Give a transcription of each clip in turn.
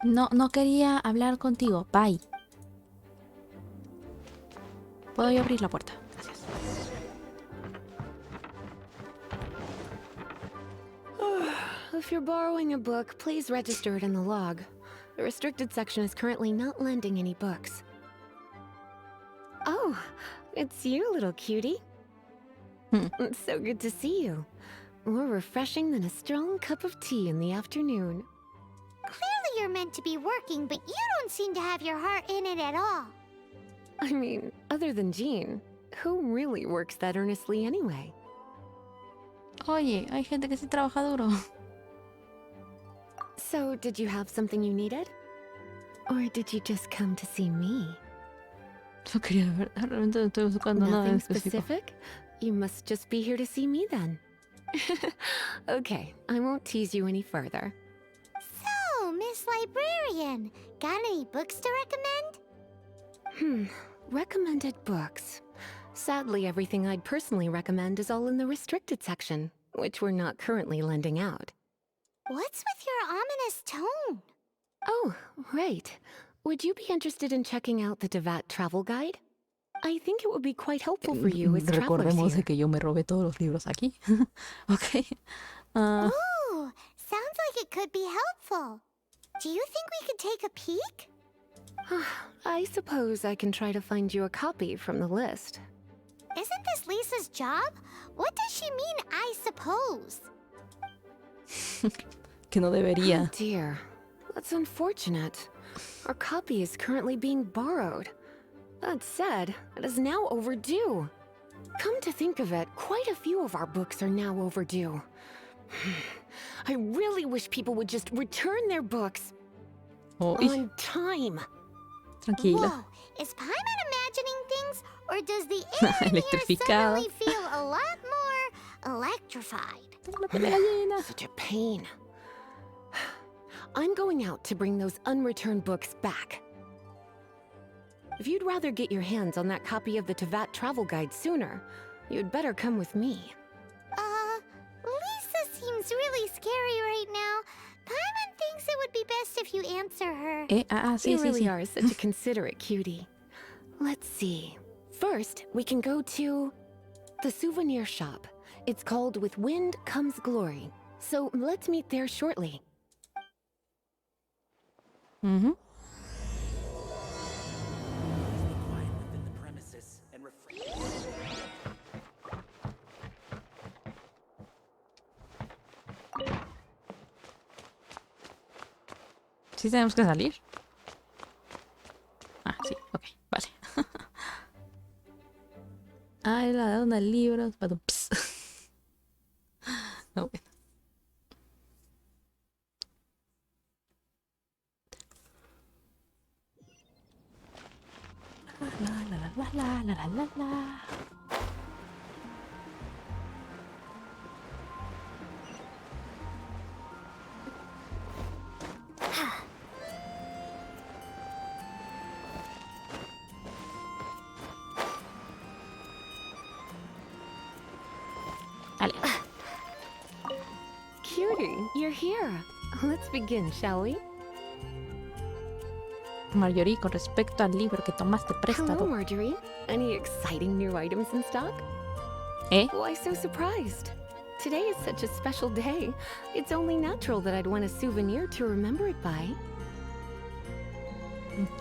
No quería hablar contigo. Bye. ¿Puedo yo abrir la puerta? Gracias. If you're borrowing a book, please register it in the log. The restricted section is currently not lending any books. Oh, it's you, little cutie. It's so good to see you. More refreshing than a strong cup of tea in the afternoon. Clearly you're meant to be working, but you don't seem to have your heart in it at all. I mean, other than Jean, who really works that earnestly anyway? Oye, hay gente que sí trabaja duro. So, did you have something you needed? Or did you just come to see me? No quería ver, realmente no estoy buscando nada en Nothing específico. specific? You must just be here to see me then. Okay, I won't tease you any further. So, Miss Librarian, got any books to recommend? Recommended books. Sadly, everything I'd personally recommend is all in the restricted section, which we're not currently lending out. What's with your ominous tone? Oh, right. Would you be interested in checking out the Devat travel guide? I think it would be quite helpful for you as travelers Recordemos de here. que yo me robé todos los libros aquí. Ok. Ooh, sounds like it could be helpful. Do you think we could take a peek? I suppose I can try to find you a copy from the list. Isn't this Lisa's job? What does she mean, I suppose? Que no debería. Oh dear, that's unfortunate. Our copy is currently being borrowed. That said, it is now overdue. Come to think of it, quite a few of our books are now overdue. I really wish people would just return their books on time. Tranquila. Whoa, is Paimon imagining things, or does the air in here Electrificado. suddenly feel a lot more electrified? Such a pain. I'm going out to bring those unreturned books back. If you'd rather get your hands on that copy of the Tevat travel guide sooner, you'd better come with me. Lisa seems really scary right now. Paimon thinks it would be best if you answer her. Sí, You sí, really sí. are such a considerate cutie. Let's see. First, we can go to the souvenir shop. It's called With Wind Comes Glory. So let's meet there shortly. Ujú. Quiet within the premises and refrain. ¿Sí tenemos que salir? Ah, sí, ok, vale. Ah, era de una libros. Ps. No, bueno. La. Vale. Cutie, you're here. Let's begin, shall we? Marjorie, con respecto al libro que tomaste Hello, prestado. Marjorie. Any exciting new items in stock? Why so surprised? Today is such a special day. It's only natural that I'd want a souvenir to remember it by.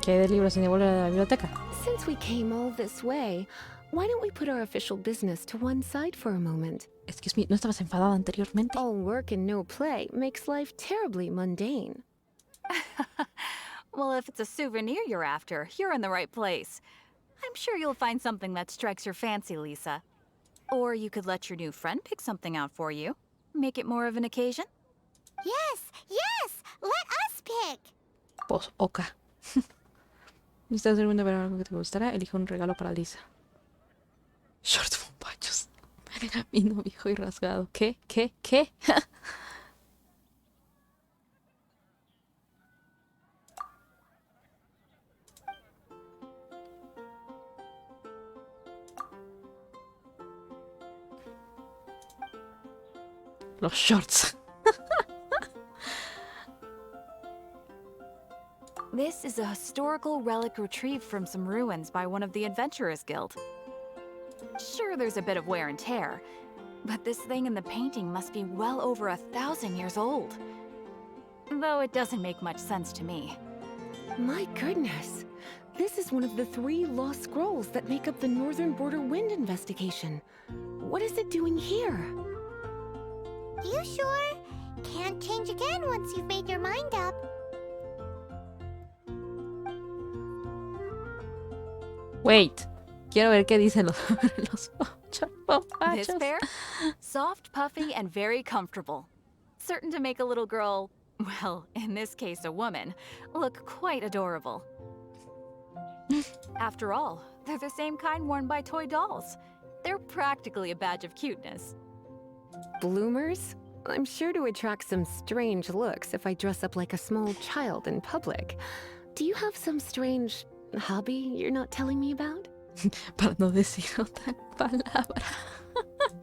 ¿Qué de libros se devuelve a la biblioteca? Since we came all this way, why don't we put our official business to one side for a moment? Excuse me, ¿no estabas enfadada anteriormente? All work and no play makes life terribly mundane. Well, if it's a souvenir you're after, you're in the right place. I'm sure you'll find something that strikes your fancy, Lisa. Or you could let your new friend pick something out for you. Make it more of an occasion. Yes, let us pick. Pues, oca. ¿Estás seguro ver algo que te gustará? Elige un regalo para Lisa. Shorts bombachos. Pergamino viejo y rasgado. ¿Qué? Los shorts. This is a historical relic retrieved from some ruins by one of the Adventurers Guild. Sure, there's a bit of wear and tear, but this thing in the painting must be well over 1,000 years old. Though it doesn't make much sense to me. My goodness. This is one of the 3 lost scrolls that make up the Northern Border Wind investigation. What is it doing here? You sure? Can't change again once you've made your mind up. Wait. Quiero ver qué dicen los, los This bombachos. pair? Soft, puffy, and very comfortable. Certain to make a little girl, well, in this case a woman, look quite adorable. After all, they're the same kind worn by toy dolls. They're practically a badge of cuteness. Bloomers? I'm sure to attract some strange looks if I dress up like a small child in public. Do you have some strange hobby you're not telling me about? Para no decir otra palabra.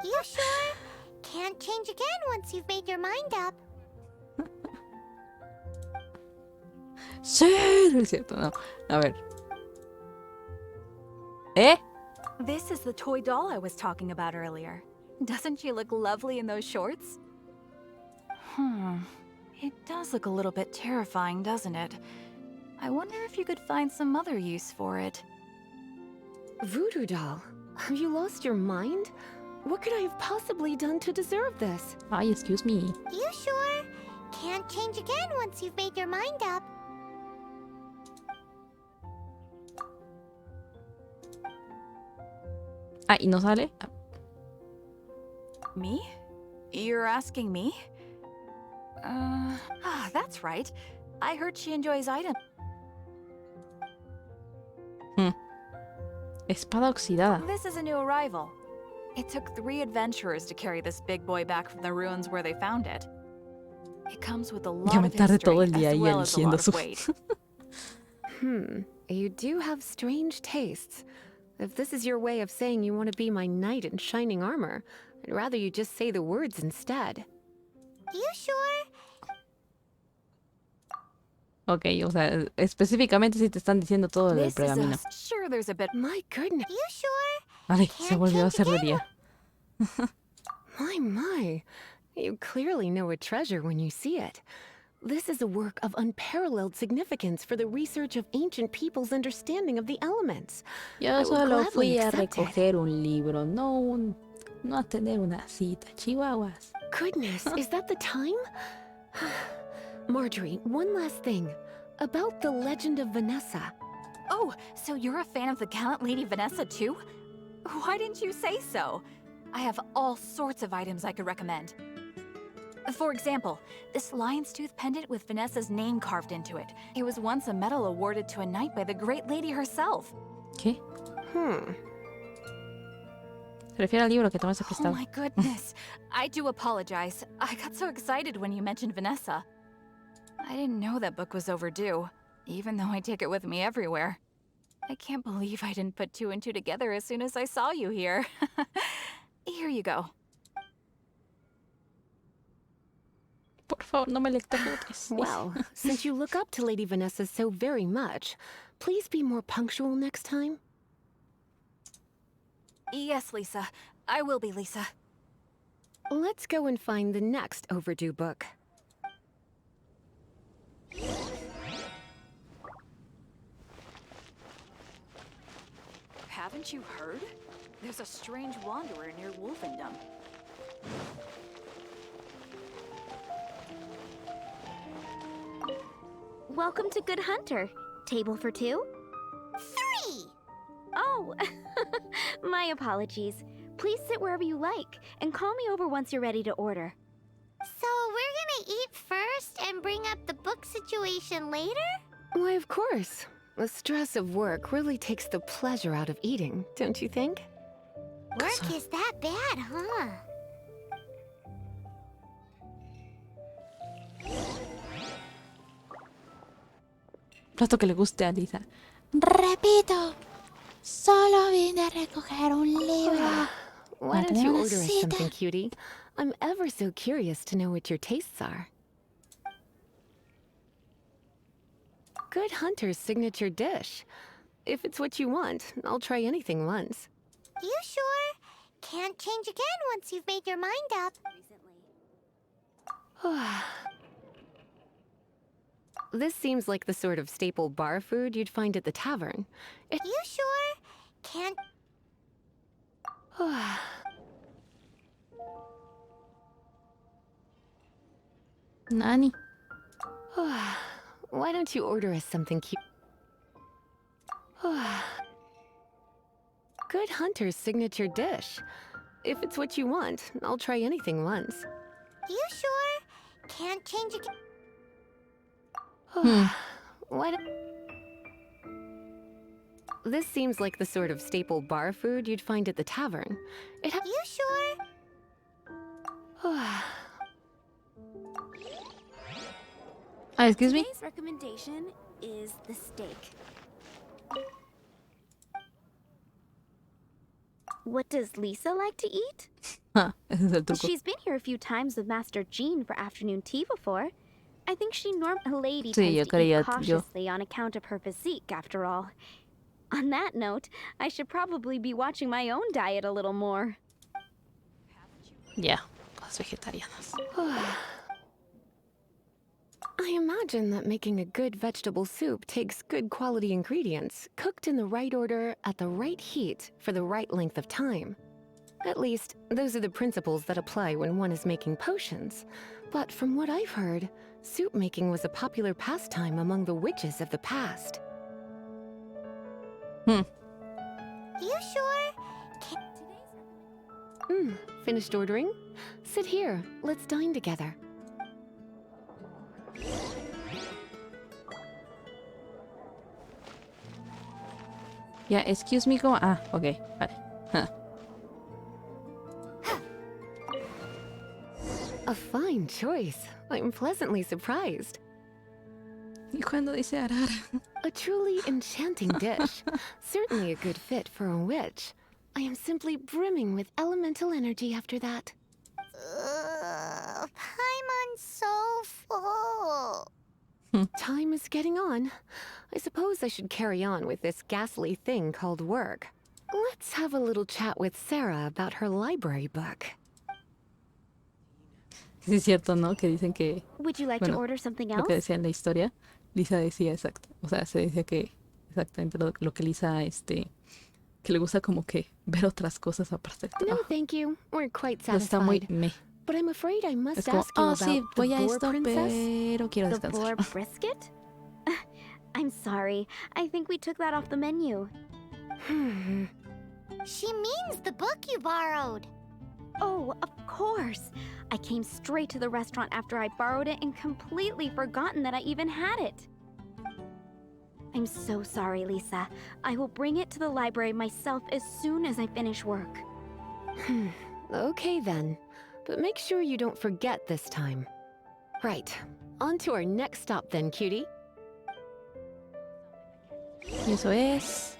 You sure? Can't change again once you've made your mind up. Sí, no es cierto, no. A ver. ¿Eh? This is the toy doll I was talking about earlier. Doesn't she look lovely in those shorts? It does look a little bit terrifying, doesn't it? I wonder if you could find some other use for it. Voodoo doll? Have you lost your mind? What could I have possibly done to deserve this? Ay, excuse me. You sure? Can't change again once you've made your mind up. Ah, ¿y no sale? Ah, Me? You're asking me? That's right. I heard she enjoys items. espada oxidada. This is a new arrival. It took 3 adventurers to carry this big boy back from the ruins where they found it. It comes with a lot Yo me of tardé todo history el día as ahí well as a eligiendo lot su... of weight. You do have strange tastes. If this is your way of saying you want to be my knight in shining armor, I'd rather you just say the words instead. You sure? Ok, o sea, específicamente si te están diciendo todo del This is pergamino. sure there's a bit. My goodness. You sure? Vale, se Can't volvió a change hacer de again. día. My. You clearly know a treasure when you see it. This is a work of unparalleled significance for the research of ancient people's understanding of the elements. I Yo would solo gladly fui a accept it. recoger un libro, no a tener una cita, chihuahuas. Goodness, is that the time? Marjorie, one last thing. About the legend of Vanessa. Oh, so you're a fan of the gallant Lady Vanessa too? Why didn't you say so? I have all sorts of items I could recommend. For example, this lion's tooth pendant with Vanessa's name carved into it. It was once a medal awarded to a knight by the great lady herself. ¿Qué? Se refiere al libro que tomaste Oh prestado. my goodness. I do apologize. I got so excited when you mentioned Vanessa. I didn't know that book was overdue, even though I take it with me everywhere. I can't believe I didn't put 2 and 2 together as soon as I saw you here. Here you go. Por favor, no me electrocutes. Well, since you look up to Lady Vanessa so very much, please be more punctual next time. Yes, Lisa. I will be, Lisa. Let's go and find the next overdue book. Haven't you heard? There's a strange wanderer near Wolfendom. Welcome to Good Hunter. Table for 2? 3! Oh, my apologies. Please sit wherever you like, and call me over once you're ready to order. So we're gonna eat first and bring up the book situation later? Why, of course. The stress of work really takes the pleasure out of eating, don't you think? Work is that bad, huh? Plato que le guste a Lisa. Repito, solo vine a recoger un libro. Why don't you Una order us cita. something, cutie? I'm ever so curious to know what your tastes are. good hunter's signature dish. If it's what you want, I'll try anything once. You sure? Can't change again once you've made your mind up. This seems like the sort of staple bar food you'd find at the tavern. You sure? Can't... Nani. Why don't you order us something cute? Good hunter's signature dish. If it's what you want, I'll try anything once. You sure? Can't change again. Why don't... This seems like the sort of staple bar food you'd find at the tavern. You sure? Excuse me? Today's recommendation is the steak. What does Lisa like to eat? Ese es el truco. She's been here a few times with Master Jean for afternoon tea before. I think a lady Sí, yo tends to eat creía- yo- cautiously on account of her physique, after all. On that note, I should probably be watching my own diet a little more. Ya, cosas vegetarianas. I imagine that making a good vegetable soup takes good quality ingredients, cooked in the right order, at the right heat, for the right length of time. At least, those are the principles that apply when one is making potions. But from what I've heard, soup making was a popular pastime among the witches of the past. You sure? Finished ordering? Sit here, let's dine together. Ya, excuse me, como... Ah, ok, vale. A fine choice. I'm pleasantly surprised. ¿Y cuando dice arar? A truly enchanting dish. Certainly a good fit for a witch. I am simply brimming with elemental energy after that. Paimon's so full. Time is getting on. I suppose I should carry on with this ghastly thing called work. Let's have a little chat with Sarah about her library book. Sí, es cierto, ¿no? Que dicen que... Would you like Bueno, to order something Lo else? que decía en la historia, Lisa decía exacto. O sea, se decía que exactamente lo que Lisa, que le gusta como que ver otras cosas aparte del No, trabajo. thank you. We're quite Pero está muy satisfied. meh. But I'm afraid I Es must como, ask you about sí, the voy a Boar esto, Princess. pero quiero The boar descansar. brisket? I'm sorry. I think we took that off the menu. She means the book you borrowed. Oh, of course. I came straight to the restaurant after I borrowed it and completely forgotten that I even had it. I'm so sorry, Lisa. I will bring it to the library myself as soon as I finish work. Okay then. But make sure you don't forget this time. Right. On to our next stop then, cutie. Y eso es...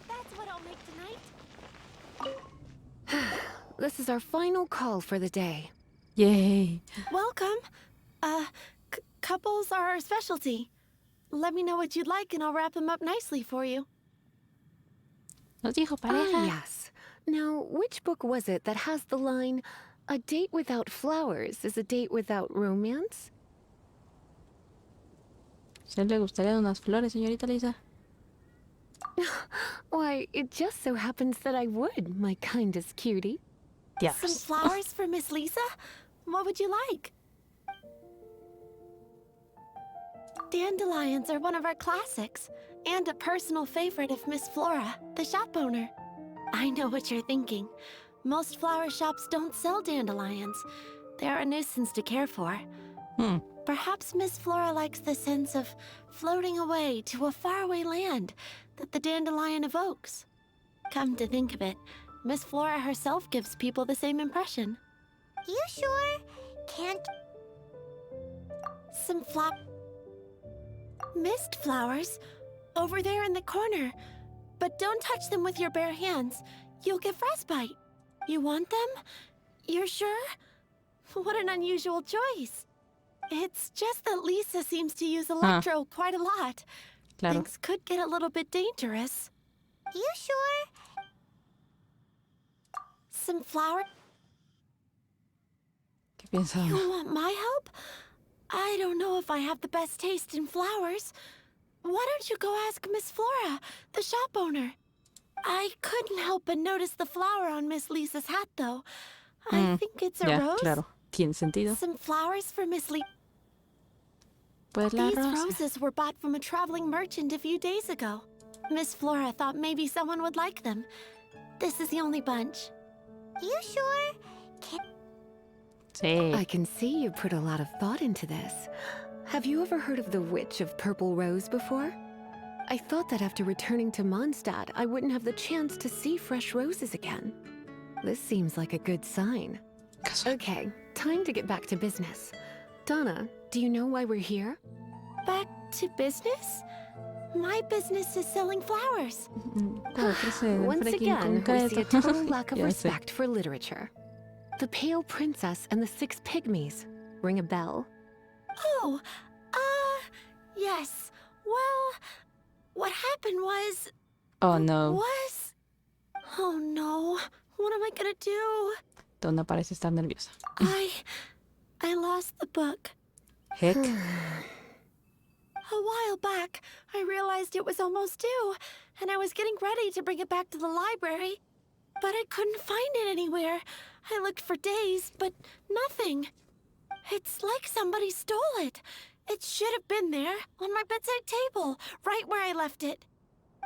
That's what I'll make tonight. This is our final call for the day. ¡Yay! Welcome. Couples are our specialty. Let me know what you'd like and I'll wrap them up nicely for you. Nos dijo pareja. Yes. Now, which book was it that has the line, "A date without flowers is a date without romance"? ¿Se le gustarían unas flores, señorita Lisa? Why, it just so happens that I would, my kindest cutie. Some Diablos. flowers for Miss Lisa? What would you like? Dandelions are one of our classics, and a personal favorite of Miss Flora, the shop owner. I know what you're thinking. Most flower shops don't sell dandelions. They're a nuisance to care for. Perhaps Miss Flora likes the sense of floating away to a faraway land that the dandelion evokes. Come to think of it, Miss Flora herself gives people the same impression. You sure? Can't... Some mist flowers over there in the corner. but don't touch them with your bare hands. You'll get frostbite. You want them? You're sure? What an unusual choice. It's just that Lisa seems to use electro quite a lot. Claro. Things could get a little bit dangerous. You sure? Some flour? ¿Qué piensa? You want my help? I don't know if I have the best taste in flowers. Why don't you go ask Miss Flora, the shop owner? I couldn't help but notice the flower on Miss Lisa's hat, though. I think it's a Ya, rose. claro. Tiene sentido. Some flowers for Miss Lisa. Pues la These rosa. roses were bought from a traveling merchant a few days ago. Miss Flora thought maybe someone would like them. This is the only bunch. You sure? Sí. I can see you put a lot of thought into this. Have you ever heard of the Witch of Purple Rose before? I thought that after returning to Mondstadt, I wouldn't have the chance to see fresh roses again. This seems like a good sign. Okay, time to get back to business. Donna, do you know why we're here? Back to business? My business is selling flowers. Once again, we see a total lack of Ya sé. respect for literature. The Pale Princess and the Six Pygmies. Ring a bell? Oh, yes. Well, what happened was... Oh no. Oh no, what am I gonna do? Donna parece estar nerviosa. I lost the book. Heck. A while back, I realized it was almost due, and I was getting ready to bring it back to the library. But I couldn't find it anywhere. I looked for days, but nothing. It's like somebody stole it. It should have been there, on my bedside table, right where I left it.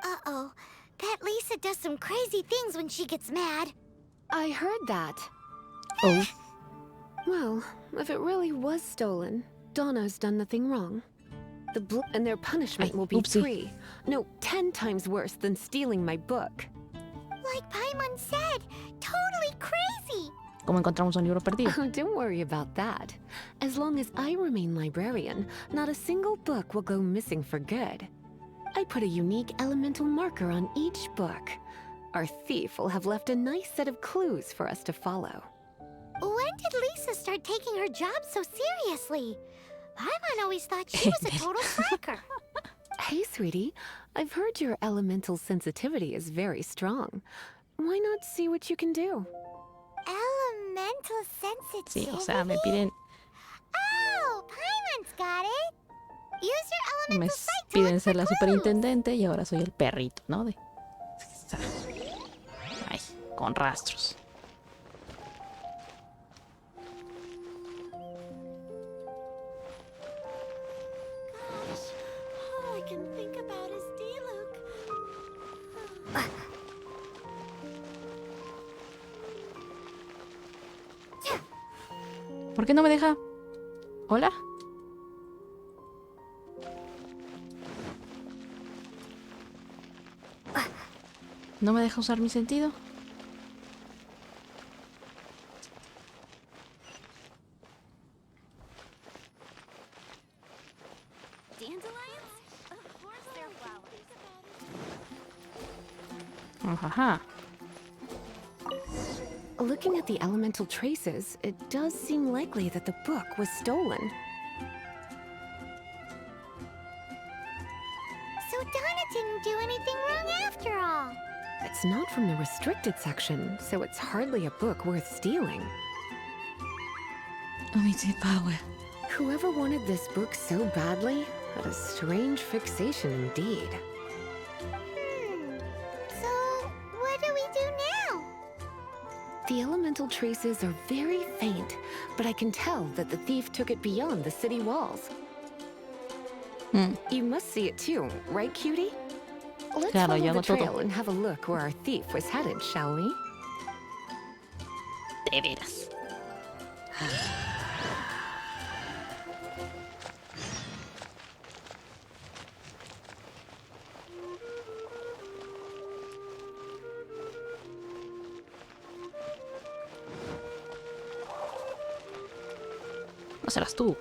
Uh-oh. That Lisa does some crazy things when she gets mad. I heard that. Oh. Well, if it really was stolen, Donna's done nothing wrong. And their punishment Ay, will be oopsie. 3. No, 10 times worse than stealing my book. Like Paimon said, totally crazy. Como encontramos un libro perdido. Oh, don't worry about that. As long as I remain librarian, not a single book will go missing for good. I put a unique elemental marker on each book. Our thief will have left a nice set of clues for us to follow. When did Lisa start taking her job so seriously? Paimon always thought she was a total slacker. Hey, sweetie, I've heard your elemental sensitivity is very strong. Why not see what you can do? Elemental Sí, sensitivity? o sea, me piden, Oh, Paimon's got it. Use your me elemental sight to piden look ser for la clues. superintendente y ahora soy el perrito, ¿no? Ay, con rastros. Gosh, all I can think about is D-Luke. ¿Por qué no me deja? ¿Hola? ¿No me deja usar mi sentido? Dandelions? Of course they're flowers. Ajá. Looking at the elemental traces, it does seem likely that the book was stolen. So Donna didn't do anything wrong after all. It's not from the restricted section, so it's hardly a book worth stealing. Limited power. Whoever wanted this book so badly had a strange fixation indeed. So, what do we do now? The elemental traces are very faint, but I can tell that the thief took it beyond the city walls. You must see it too, right, cutie? Let's Claro, follow yo the hago todo. trail and have a look where our thief was headed, shall we? De veras. No serás tú.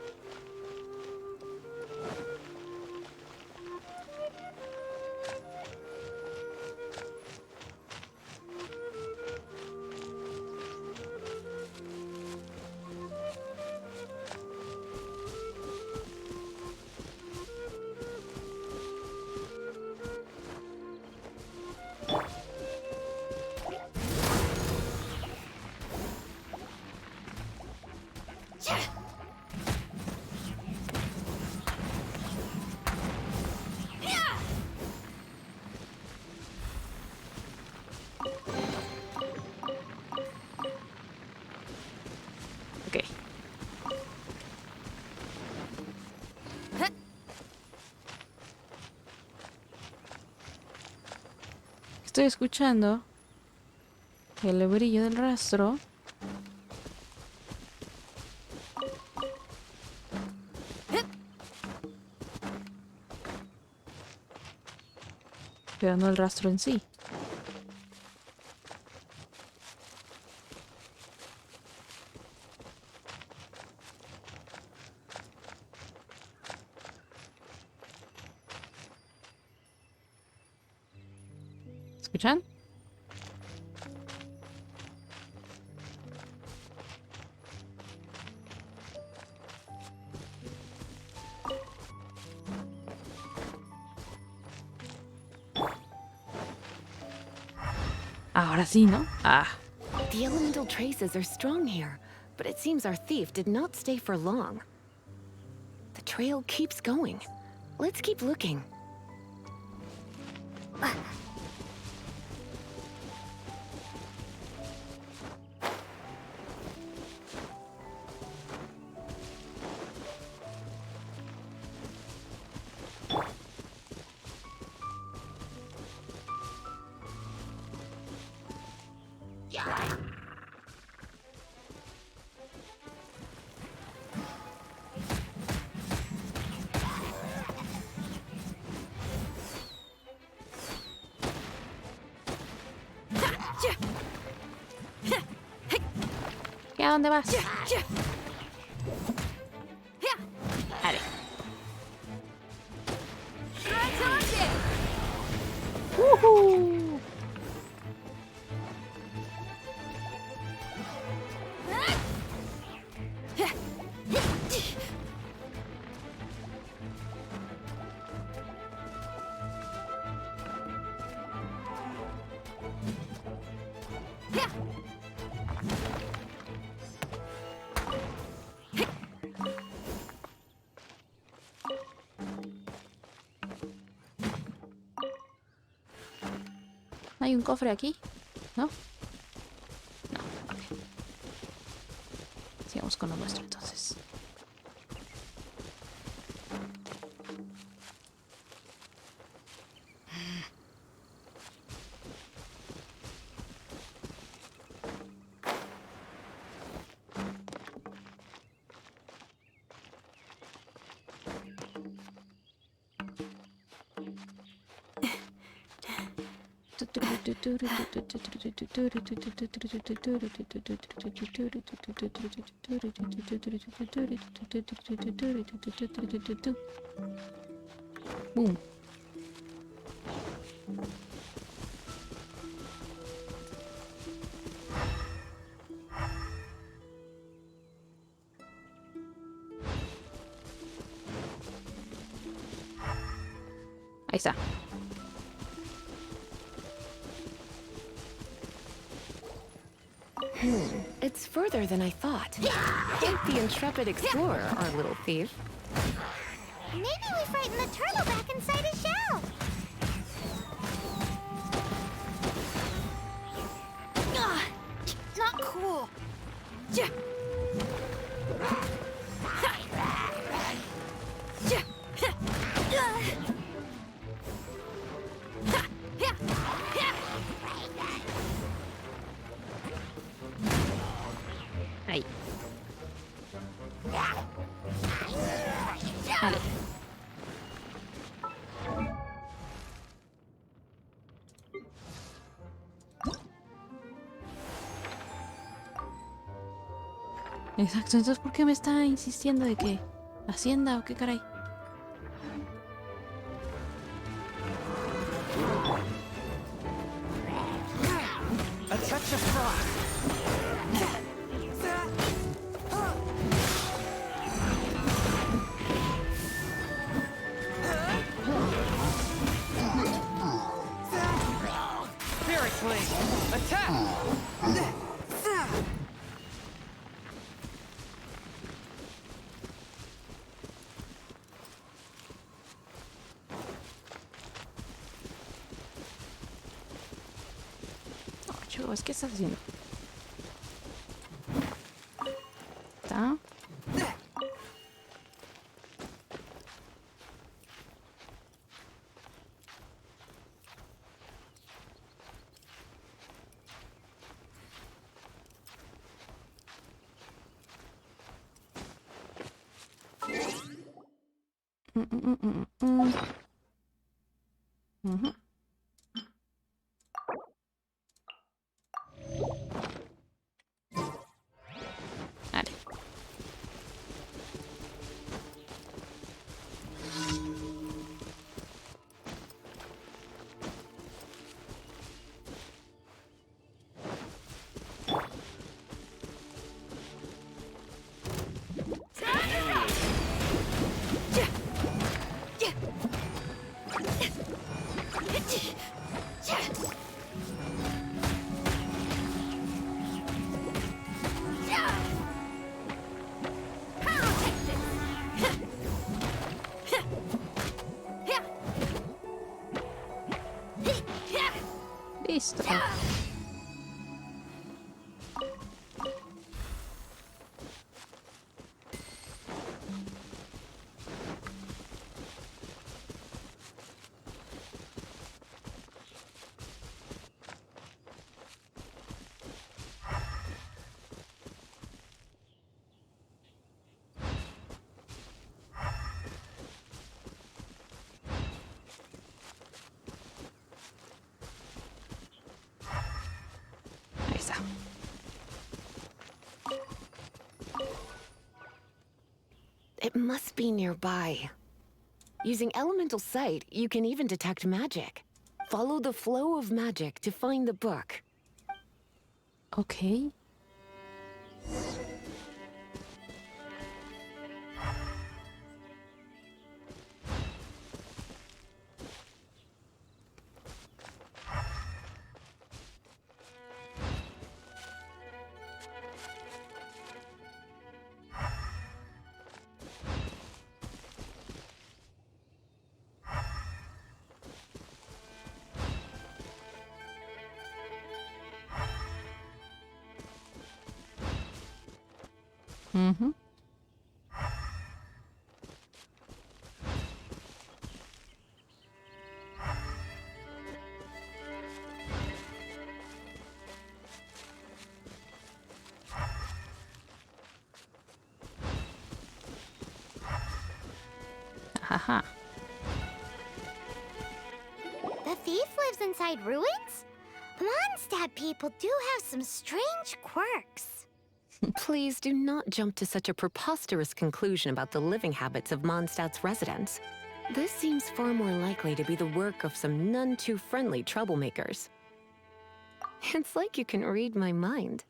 Estoy escuchando el brillo del rastro. Pero no el rastro en sí. ¿Escuchan? Ahora sí, ¿no? Ah. The elemental traces are strong here, but it seems our thief did not stay for long. The trail keeps going. Let's keep looking. ¿Y a dónde vas? Vale. ¡Woohoo! ¿Hay un cofre aquí? ¿No? No, ok. Sigamos con lo nuestro entonces. Boom. Ahí está. It's further than I thought. Thank the intrepid explorer, our little thief. Maybe we frighten the turtle back inside his shell. Not cool. Ahí. Vale. Exacto, entonces ¿por qué me está insistiendo de que Hacienda o qué caray? A touch of frost. Seriously, attack! ¿Qué estás haciendo? ¿Está? Ujú. Vale. Listo. Ahí está. It must be nearby. Using elemental sight, you can even detect magic. Follow the flow of magic to find the book. Ok. Ujú. Ajá. The thief lives inside ruins? Mondstadt people do have some strange quirks. Please do not jump to such a preposterous conclusion about the living habits of Mondstadt's residents. This seems far more likely to be the work of some none too friendly troublemakers. It's like you can read my mind.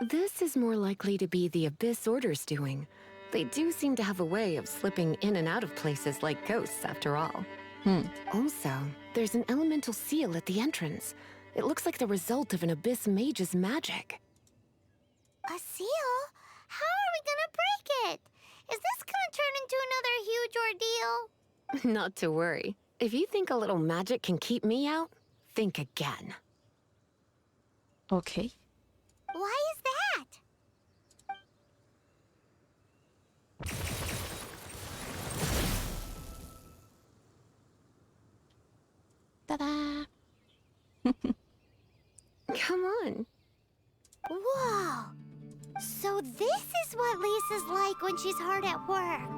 This is more likely to be the Abyss Order's doing. They do seem to have a way of slipping in and out of places like ghosts, after all. Also, there's an elemental seal at the entrance. It looks like the result of an Abyss mage's magic. A seal? How are we gonna break it? Is this gonna turn into another huge ordeal? Not to worry. If you think a little magic can keep me out, think again. Ok. Why is that? Ta-da! Come on. Whoa! So this is what Lisa's like when she's hard at work.